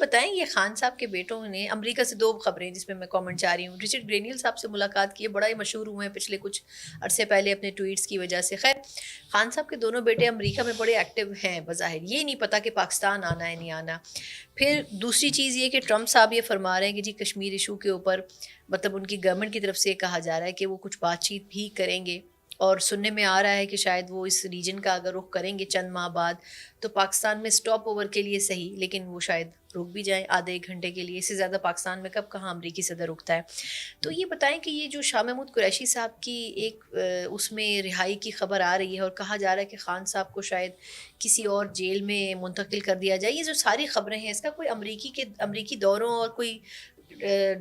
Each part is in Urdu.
بتائیں یہ خان صاحب کے بیٹوں نے امریکہ سے 2 خبریں جس میں کامنٹ چاہ رہی ہوں. رچرڈ گرینیل صاحب سے ملاقات کی ہے, بڑا ہی مشہور ہوئے ہیں پچھلے کچھ عرصے پہلے اپنے ٹویٹس کی وجہ سے. خیر خان صاحب کے دونوں بیٹے امریکہ میں بڑے ایکٹیو ہیں بظاہر, یہ نہیں پتہ کہ پاکستان آنا ہے نہیں آنا. پھر دوسری چیز یہ کہ ٹرمپ صاحب یہ فرما رہے ہیں کہ جی کشمیر ایشو کے اوپر مطلب ان کی گورنمنٹ کی طرف سے یہ کہا جا رہا ہے کہ وہ کچھ بات چیت بھی کریں گے, اور سننے میں آ رہا ہے کہ شاید وہ اس ریجن کا اگر رخ کریں گے چند ماہ بعد تو پاکستان میں اسٹاپ اوور کے لیے صحیح, لیکن وہ شاید رک بھی جائیں آدھے ایک گھنٹے کے لیے. اس سے زیادہ پاکستان میں کب کہاں امریکی صدر رکتا ہے. تو یہ بتائیں کہ یہ جو شاہ محمود قریشی صاحب کی ایک اس میں رہائی کی خبر آ رہی ہے اور کہا جا رہا ہے کہ خان صاحب کو شاید کسی اور جیل میں منتقل کر دیا جائے, یہ جو ساری خبریں ہیں اس کا کوئی امریکی دوروں اور کوئی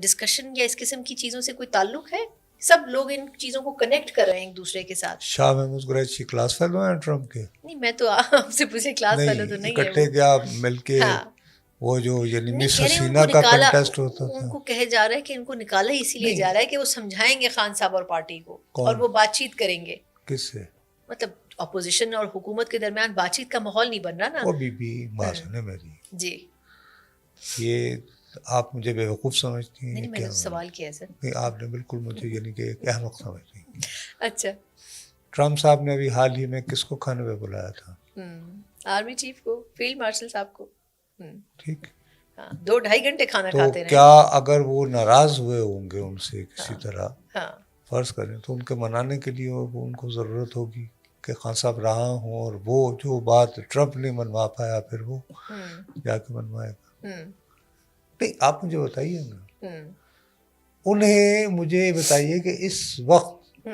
ڈسکشن یا اس قسم کی چیزوں سے کوئی تعلق ہے؟ سب لوگ ان چیزوں کو کنیکٹ کر رہے ہیں ایک دوسرے کے ساتھ. شاہ محمود قریشی کلاس فیلو ہیں ٹرمپ کے؟ نہیں میں تو آپ سے پوچھے کلاس فیلو تو نہیں ہے, اکٹھے کیا مل کے وہ جو یعنی مس حسینہ کا کنٹیسٹ ہوتا تھا, ان کو کہے جا رہا ہے کہ ان کو نکالا اسی لیے جا رہا ہے کہ وہ سمجھائیں گے خان صاحب اور پارٹی کو, اور وہ بات چیت کریں گے. کس سے؟ مطلب اپوزیشن اور حکومت کے درمیان بات چیت کا ماحول نہیں بن رہا نا. وہ بھی بات سنیں میری جی, یہ آپ مجھے بے وقوف سمجھتی ہیں؟ نہیں میں نے سوال کیا ہے سر. نہیں آپ نے بالکل مجھے یعنی کہ ایک احمق سمجھ رہی ہیں. اچھا ٹرمپ صاحب نے ابھی حال ہی میں کس کو کھانے پہ بلایا تھا؟ آرمی چیف کو, فیلڈ مارشل صاحب کو. ٹھیک, 2-2.5 گھنٹے کھانا کھاتے رہے. تو کیا اگر وہ ناراض ہوئے ہوں گے ان سے کسی طرح فرض کریں, تو ان کے منانے کے لیے وہ ان کو ضرورت ہوگی کہ خان صاحب رہا ہوں, اور وہ جو بات ٹرمپ نہیں منوا پایا پھر وہ جا کے منوائے گا. نہیں آپ مجھے بتائیے نا, انہیں مجھے بتائیے کہ اس وقت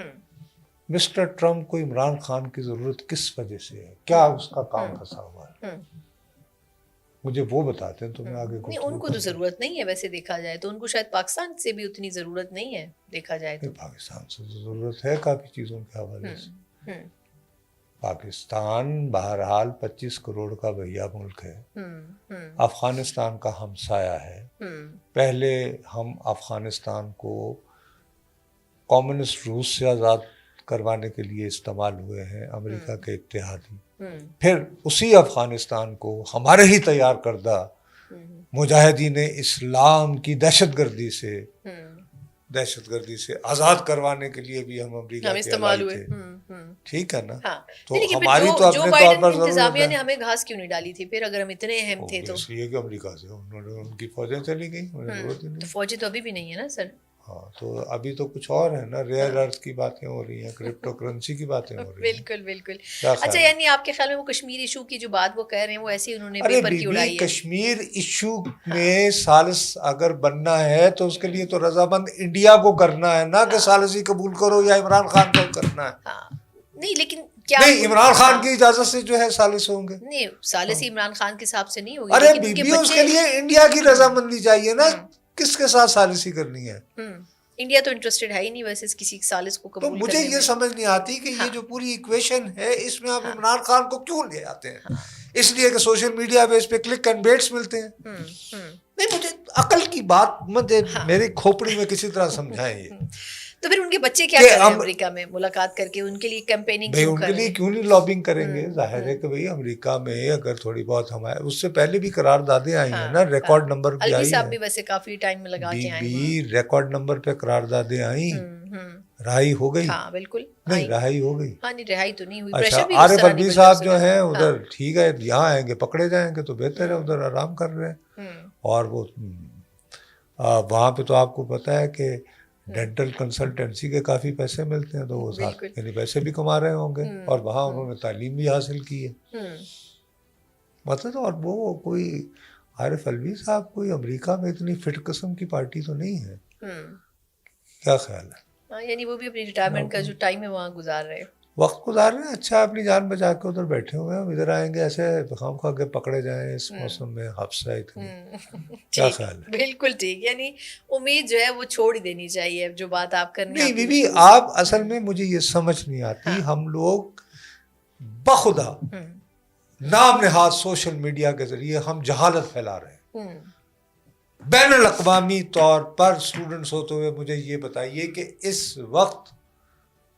مسٹر ٹرمپ کو عمران خان کی ضرورت کس وجہ سے ہے, کیا اس کا کام پھنسا ہوا ہے, مجھے وہ بتاتے ہیں تو میں آگے نہیں. ان کو تو ضرورت نہیں ہے ویسے دیکھا جائے تو, ان کو شاید پاکستان سے بھی اتنی ضرورت نہیں ہے دیکھا جائے تو. پاکستان سے ضرورت ہے کافی چیزوں کے حوالے سے. پاکستان بہرحال 25 کروڑ کا بھیا ملک ہے, افغانستان کا ہمسایہ ہے. پہلے ہم افغانستان کو کمیونسٹ روس سے آزاد کروانے کے لیے استعمال ہوئے ہیں, امریکہ کے اتحادی. پھر اسی افغانستان کو ہمارے ہی تیار کردہ مجاہدین اسلام کی دہشت گردی سے آزاد کروانے کے لیے بھی ہم امریکہ کے استعمال ہوئے. ٹھیک ہے نا, تو ہماری تو اپنے طور پر انتظامیہ نے ہمیں گھاس کیوں نہیں ڈالی تھی پھر, اگر ہم اتنے اہم تھے تو؟ اس لیے کہ امریکہ سے انہوں نے ان کی فوجیں چلی گئی, تو فوجیں تو ابھی بھی نہیں ہے نا سر. ہاں تو ابھی تو کچھ اور ہے نا, ریئر ارتھ کی باتیں ہو رہی ہیں, کرپٹو کرنسی کی باتیں ہو رہی ہیں. بالکل بالکل. اچھا یعنی آپ کے خیال میں وہ کشمیر ایشو کی جو بات وہ کہہ رہے ہیں وہ ایسی انہوں نے پیپر کی اڑائی ہے؟ کشمیر ایشو میں ثالث اگر بننا ہے تو اس کے لیے تو رضامند انڈیا کو کرنا ہے نا, کہ ثالثی قبول کرو یا عمران خان کو کرنا ہے. نہیں لیکن کیا نہیں, عمران خان کی اجازت سے جو ہے ثالث ہوں گے. نہیں ثالثی عمران خان کے حساب سے نہیں ہوگی. ارے بی اس کے لیے انڈیا کی رضامندی چاہیے نا, کس کے ساتھ ثالثی کرنی ہے. انڈیا تو انٹرسٹڈ ہے ہی نہیں ویسے کسی ثالث کو قبول کرنے میں. تو مجھے یہ سمجھ نہیں آتی کہ یہ جو پوری ایکویشن ہے اس میں آپ عمران خان کو کیوں لے آتے ہیں. اس لیے کہ سوشل میڈیا پہ اس پہ کلک اینڈ بیٹس ملتے ہیں. نہیں مجھے عقل کی بات مجھے میری کھوپڑی میں کسی طرح سمجھائیں. یہ تو پھر ان کے بچے کیا کر رہے ہیں امریکہ میں ملاقات کر کے, ان کے لیے کیمپیننگ کیوں کر رہے ہیں؟ ان کے لیے کیوں نہیں لابنگ کریں گے. ظاہر ہے کہ بھئی امریکہ میں اگر تھوڑی بہت ہمارے اس سے پہلے بھی قراردادیں آئی ہیں نا, ریکارڈ نمبر پہ آئی ہیں. الوی صاحب بھی ویسے کافی ٹائم میں لگا کے آئے ہیں. ریکارڈ نمبر پہ قراردادیں آئیں, رہائی ہو گئی. ہاں بالکل نہیں رہائی ہو گئی. ہاں نہیں رہائی تو نہیں ہوئی. اچھا عارف الوی صاحب جو ہیں ادھر ٹھیک ہے, یہاں آئیں گے پکڑے جائیں گے تو بہتر ہے, ادھر آرام کر رہے ہیں. اور وہ وہاں پہ تو آپ کو پتہ ہے کہ ڈینٹل کنسلٹنسی کے کافی پیسے ملتے ہیں, تو وہ ساتھ یعنی پیسے بھی کما رہے ہوں گے, اور وہاں انہوں نے تعلیم بھی حاصل کی ہے مطلب. اور وہ کوئی عارف الوی صاحب کوئی امریکہ میں اتنی فٹ قسم کی پارٹی تو نہیں ہے. کیا خیال ہے؟ یعنی وہ بھی اپنی ریٹائرمنٹ کا جو ٹائم ہے وہاں گزار رہے ہیں, وقت گزار رہے ہیں. اچھا اپنی جان بچا کے ادھر بیٹھے ہوئے ہیں, ہم ادھر آئیں گے ایسے خام خواہ کے پکڑے جائیں اس موسم میں, حادثہ اتنی. کیا خیال ہے؟ بالکل ٹھیک. یعنی امید جو ہے وہ چھوڑ ہی دینی چاہیے جو بات آپ کرنے. نہیں بی آپ اصل میں مجھے یہ سمجھ نہیں آتی, ہم لوگ بخدا نام نہاد سوشل میڈیا کے ذریعے ہم جہالت پھیلا رہے ہیں. بین الاقوامی طور پر اسٹوڈنٹس ہوتے ہوئے مجھے یہ بتائیے کہ اس وقت